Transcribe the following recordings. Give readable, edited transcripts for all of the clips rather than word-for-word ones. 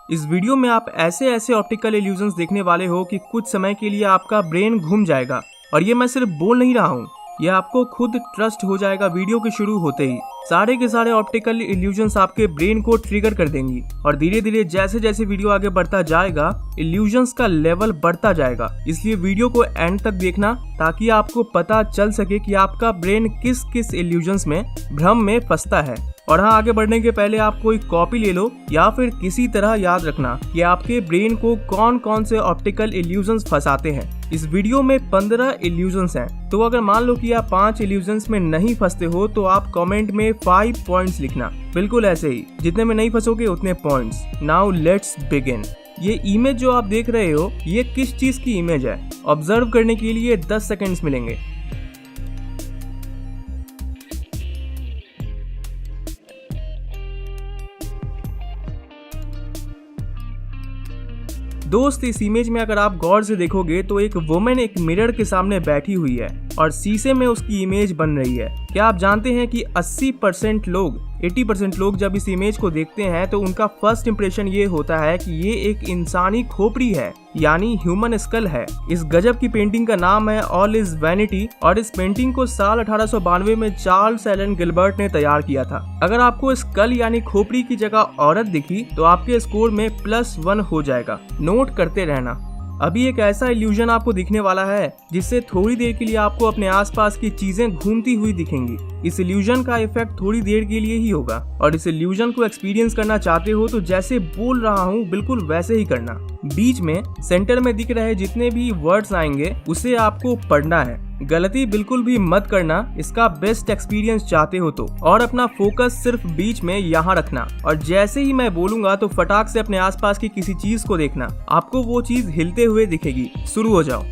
इस वीडियो में आप ऐसे ऐसे ऑप्टिकल इल्यूजन्स देखने वाले हो कि कुछ समय के लिए आपका ब्रेन घूम जाएगा। और ये मैं सिर्फ बोल नहीं रहा हूँ, ये आपको खुद ट्रस्ट हो जाएगा। वीडियो के शुरू होते ही सारे के सारे ऑप्टिकल इल्यूजन्स आपके ब्रेन को ट्रिगर कर देंगी और धीरे धीरे जैसे जैसे वीडियो आगे बढ़ता जाएगा इल्यूजन्स का लेवल बढ़ता जाएगा। इसलिए वीडियो को एंड तक देखना ताकि आपको पता चल सके कि आपका ब्रेन किस किस इल्यूजन्स में भ्रम में फंसता है। और हाँ, आगे बढ़ने के पहले आप कोई कॉपी ले लो या फिर किसी तरह याद रखना कि आपके ब्रेन को कौन कौन से ऑप्टिकल इल्यूजन्स फंसाते हैं। इस वीडियो में 15 इल्यूजन्स हैं, तो अगर मान लो कि आप 5 इल्यूजन्स में नहीं फंसते हो तो आप कमेंट में 5 पॉइंट्स लिखना, बिल्कुल ऐसे ही जितने में नहीं फंसोगे उतने पॉइंट्स। Now let's begin. ये इमेज जो आप देख रहे हो ये किस चीज की इमेज है, ऑब्जर्व करने के लिए 10 सेकेंड्स मिलेंगे। दोस्त, इस इमेज में अगर आप गौर से देखोगे तो एक वुमेन एक मिरर के सामने बैठी हुई है और शीशे में उसकी इमेज बन रही है। क्या आप जानते हैं कि 80% लोग जब इस इमेज को देखते हैं तो उनका फर्स्ट इंप्रेशन ये होता है कि ये एक इंसानी खोपड़ी है, यानी ह्यूमन स्कल है। इस गजब की पेंटिंग का नाम है ऑल इज वैनिटी और इस पेंटिंग को साल 1892 में चार्ल्स एलन गिलबर्ट ने तैयार किया था। अगर आपको स्कल यानी खोपड़ी की जगह औरत दिखी तो आपके स्कोर में +1 हो जाएगा। नोट करते रहना। अभी एक ऐसा इल्यूजन आपको दिखने वाला है जिससे थोड़ी देर के लिए आपको अपने आसपास की चीजें घूमती हुई दिखेंगी। इस इल्यूजन का इफेक्ट थोड़ी देर के लिए ही होगा और इस इल्यूजन को एक्सपीरियंस करना चाहते हो तो जैसे बोल रहा हूँ बिल्कुल वैसे ही करना। बीच में सेंटर में दिख रहे जितने भी वर्ड्स आएंगे उसे आपको पढ़ना है। गलती बिल्कुल भी मत करना इसका बेस्ट एक्सपीरियंस चाहते हो तो। और अपना फोकस सिर्फ बीच में यहाँ रखना और जैसे ही मैं बोलूंगा तो फटाक से अपने आसपास की किसी चीज को देखना, आपको वो चीज हिलते हुए दिखेगी। शुरू हो जाओ।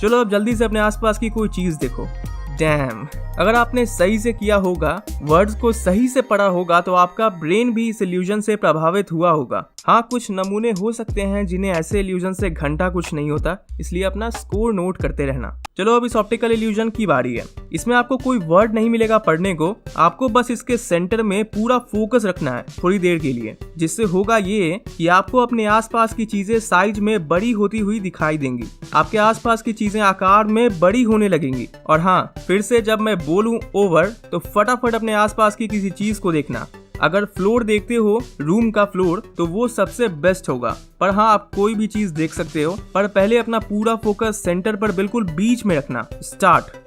चलो अब जल्दी से अपने आसपास की कोई चीज देखो। डैम, अगर आपने सही से किया होगा, वर्ड्स को सही से पढ़ा होगा तो आपका ब्रेन भी इस इल्यूजन से प्रभावित हुआ होगा। हाँ, कुछ नमूने हो सकते हैं जिन्हें ऐसे इल्यूजन से घंटा कुछ नहीं होता, इसलिए अपना स्कोर नोट करते रहना। चलो अब इस ऑप्टिकल इल्यूजन की बारी है। इसमें आपको कोई वर्ड नहीं मिलेगा पढ़ने को, आपको बस इसके सेंटर में पूरा फोकस रखना है थोड़ी देर के लिए, जिससे होगा ये कि आपको अपने आसपास की चीजें साइज में बड़ी होती हुई दिखाई देंगी। आपके आसपास की चीजें आकार में बड़ी होने लगेंगी। और हाँ, फिर से जब मैं बोलूं ओवर तो फटाफट अपने आसपास की किसी चीज को देखना। अगर फ्लोर देखते हो, रूम का फ्लोर, तो वो सबसे बेस्ट होगा। पर हाँ, आप कोई भी चीज देख सकते हो, पर पहले अपना पूरा फोकस सेंटर पर बिल्कुल बीच में रखना। स्टार्ट।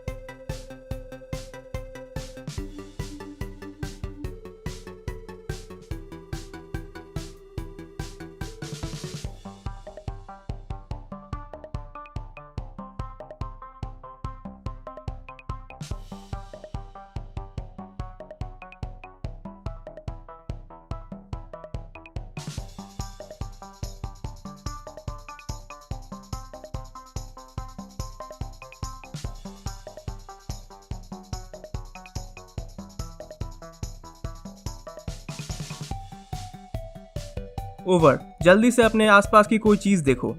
ओवर। जल्दी से अपने आसपास की कोई चीज देखो।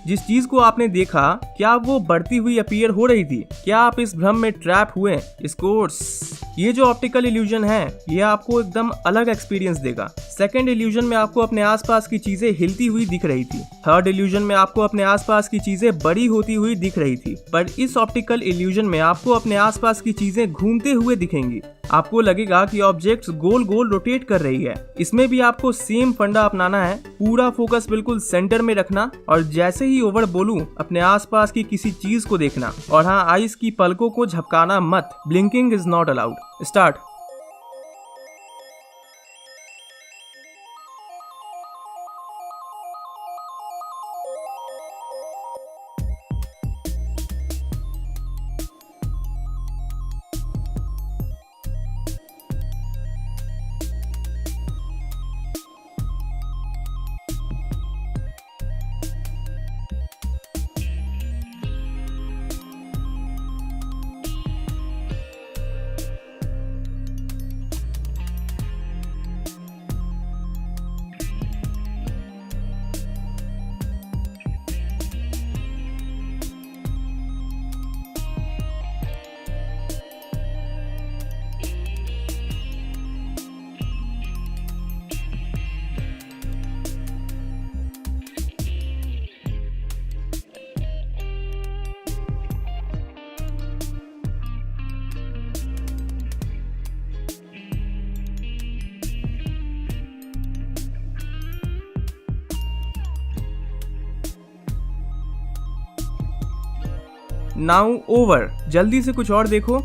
जिस चीज को आपने देखा, क्या वो बढ़ती हुई अपीयर हो रही थी? क्या आप इस भ्रम में ट्रैप हुए? स्कोर्स। ये जो ऑप्टिकल इल्यूजन है ये आपको एकदम अलग एक्सपीरियंस देगा। सेकंड इल्यूजन में आपको अपने आसपास की चीजें हिलती हुई दिख रही थी। थर्ड इल्यूजन में आपको अपने आसपास की चीजें बड़ी होती हुई दिख रही थी। पर इस ऑप्टिकल इल्यूजन में आपको अपने आसपास की चीजें घूमते हुए दिखेंगी। आपको लगेगा कि ऑब्जेक्ट्स गोल गोल रोटेट कर रही है। इसमें भी आपको सेम फंडा अपनाना है, पूरा फोकस बिल्कुल सेंटर में रखना और जैसे ही ओवर बोलूं अपने आसपास की किसी चीज को देखना। और हाँ, आइस की पलकों को झपकाना मत। Blinking is not allowed. Start. Now over. जल्दी से कुछ और देखो।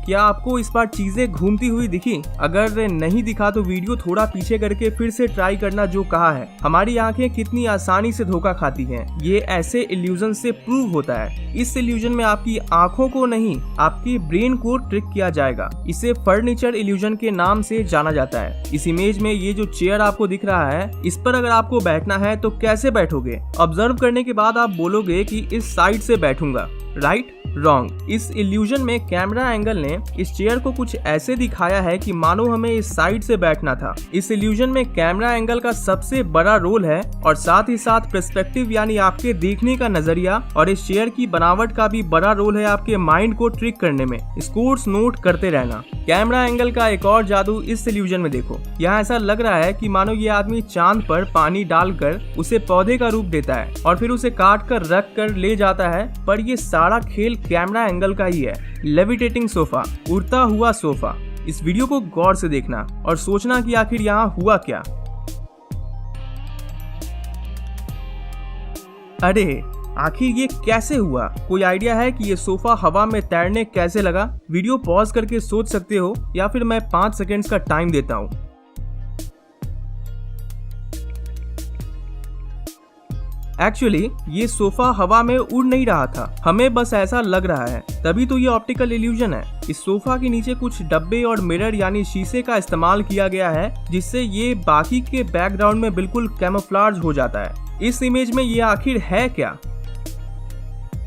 क्या आपको इस बार चीजें घूमती हुई दिखी? अगर नहीं दिखा तो वीडियो थोड़ा पीछे करके फिर से ट्राई करना जो कहा है। हमारी आंखें कितनी आसानी से धोखा खाती हैं, ये ऐसे इल्यूजन से प्रूव होता है। इस इल्यूजन में आपकी आंखों को नहीं, आपके ब्रेन को ट्रिक किया जाएगा। इसे फर्नीचर इल्यूजन के नाम से जाना जाता है। इस इमेज में ये जो चेयर आपको दिख रहा है, इस पर अगर आपको बैठना है तो कैसे बैठोगे? ऑब्जर्व करने के बाद आप बोलोगे कि इस साइड से बैठूंगा। राइट? रॉन्ग। इस इल्यूजन में कैमरा एंगल ने इस चेयर को कुछ ऐसे दिखाया है कि मानो हमें इस साइड से बैठना था। इस इल्यूजन में कैमरा एंगल का सबसे बड़ा रोल है और साथ ही साथ पर्सपेक्टिव यानी आपके देखने का नजरिया और इस चेयर की बनावट का भी बड़ा रोल है आपके माइंड को ट्रिक करने में। स्कोर्स नोट करते रहना। कैमरा एंगल का एक और जादू इस इल्यूजन में देखो। यहाँ ऐसा लग रहा है कि मानो ये आदमी चांद पर पानी डालकर उसे पौधे का रूप देता है और फिर उसे काट कर रख कर ले जाता है, पर ये सारा खेल कैमरा एंगल का ही है। लेविटेटिंग सोफा, उड़ता हुआ सोफा। इस वीडियो को गौर से देखना और सोचना कि आखिर यहाँ हुआ क्या। अरे आखिर ये कैसे हुआ? कोई आइडिया है कि ये सोफा हवा में तैरने कैसे लगा? वीडियो पॉज करके सोच सकते हो या फिर मैं 5 सेकंड्स का टाइम देता हूँ। एक्चुअली ये सोफा हवा में उड़ नहीं रहा था, हमें बस ऐसा लग रहा है, तभी तो ये ऑप्टिकल इल्यूजन है। इस सोफा के नीचे कुछ डब्बे और मिरर यानी शीशे का इस्तेमाल किया गया है, जिससे ये बाकी के बैकग्राउंड में बिल्कुल कैमोफ्लेज हो जाता है। इस इमेज में ये आखिर है क्या?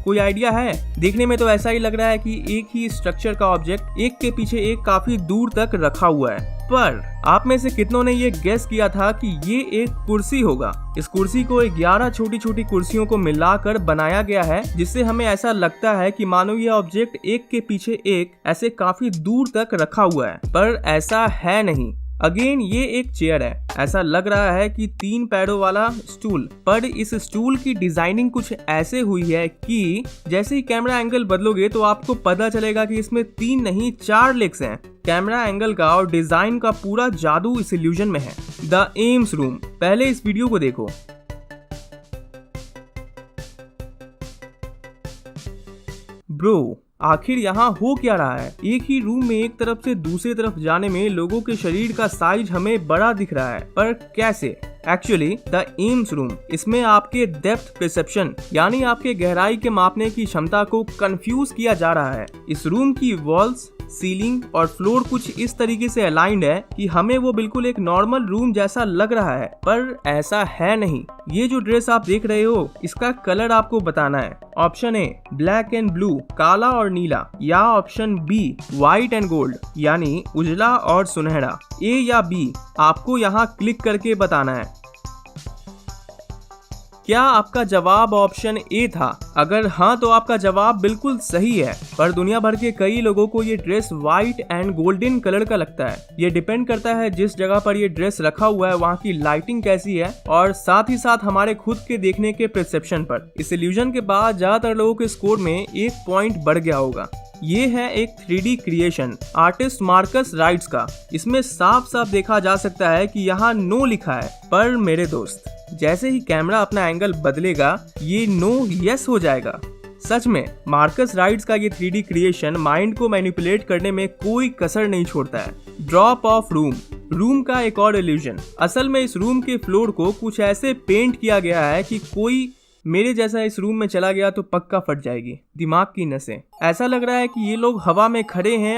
कोई आइडिया है? देखने में तो ऐसा ही लग रहा है कि एक ही स्ट्रक्चर का ऑब्जेक्ट एक के पीछे एक काफी दूर तक रखा हुआ है। पर आप में से कितनों ने ये गेस किया था कि ये एक कुर्सी होगा? इस कुर्सी को 11 छोटी छोटी कुर्सियों को मिलाकर बनाया गया है, जिससे हमें ऐसा लगता है कि मानो ये ऑब्जेक्ट एक के पीछे एक ऐसे काफी दूर तक रखा हुआ है, पर ऐसा है नहीं। अगेन ये एक चेयर है। ऐसा लग रहा है कि 3 पैरों वाला स्टूल, पर इस स्टूल की डिजाइनिंग कुछ ऐसे हुई है कि जैसे ही कैमरा एंगल बदलोगे तो आपको पता चलेगा कि इसमें 3 नहीं 4 लेग्स हैं। कैमरा एंगल का और डिजाइन का पूरा जादू इस इल्यूजन में है। The AIIMS room. पहले इस वीडियो को देखो। ब्रो, आखिर यहाँ हो क्या रहा है? एक ही रूम में एक तरफ से दूसरी तरफ जाने में लोगों के शरीर का साइज हमें बड़ा दिख रहा है, पर कैसे? एक्चुअली द एम्स रूम, इसमें आपके डेप्थ परसेप्शन यानी आपके गहराई के मापने की क्षमता को कंफ्यूज किया जा रहा है। इस रूम की वॉल्स, सीलिंग और फ्लोर कुछ इस तरीके से अलाइंड है कि हमें वो बिल्कुल एक नॉर्मल रूम जैसा लग रहा है, पर ऐसा है नहीं। ये जो ड्रेस आप देख रहे हो, इसका कलर आपको बताना है। Option A black and blue, काला और नीला, या option B white and gold यानी उजला और सुनहरा। ए या बी आपको यहाँ क्लिक करके बताना है। क्या आपका जवाब ऑप्शन ए था? अगर हाँ तो आपका जवाब बिल्कुल सही है, पर दुनिया भर के कई लोगों को ये dress white and golden colour का लगता है। ये डिपेंड करता है जिस जगह पर ये ड्रेस रखा हुआ है वहाँ की लाइटिंग कैसी है, और साथ ही साथ हमारे खुद के देखने के परसेप्शन पर। इस इल्यूजन के बाद ज्यादातर लोगों के स्कोर में 1 पॉइंट बढ़ गया होगा। ये है एक 3D creation artist Marcus rights का। इसमें साफ साफ देखा जा सकता है कि यहाँ नो लिखा है, पर मेरे दोस्त जैसे ही कैमरा अपना एंगल बदलेगा ये नो यस हो जाएगा। सच में मार्कस राइट्स का ये 3D क्रिएशन माइंड को मैनिपुलेट करने में कोई कसर नहीं छोड़ता है। ड्रॉप ऑफ रूम का एक और इल्यूजन। असल में इस रूम के फ्लोर को कुछ ऐसे पेंट किया गया है कि कोई मेरे जैसा इस रूम में चला गया तो पक्का फट जाएगी दिमाग की नसें। ऐसा लग रहा है कि ये लोग हवा में खड़े हैं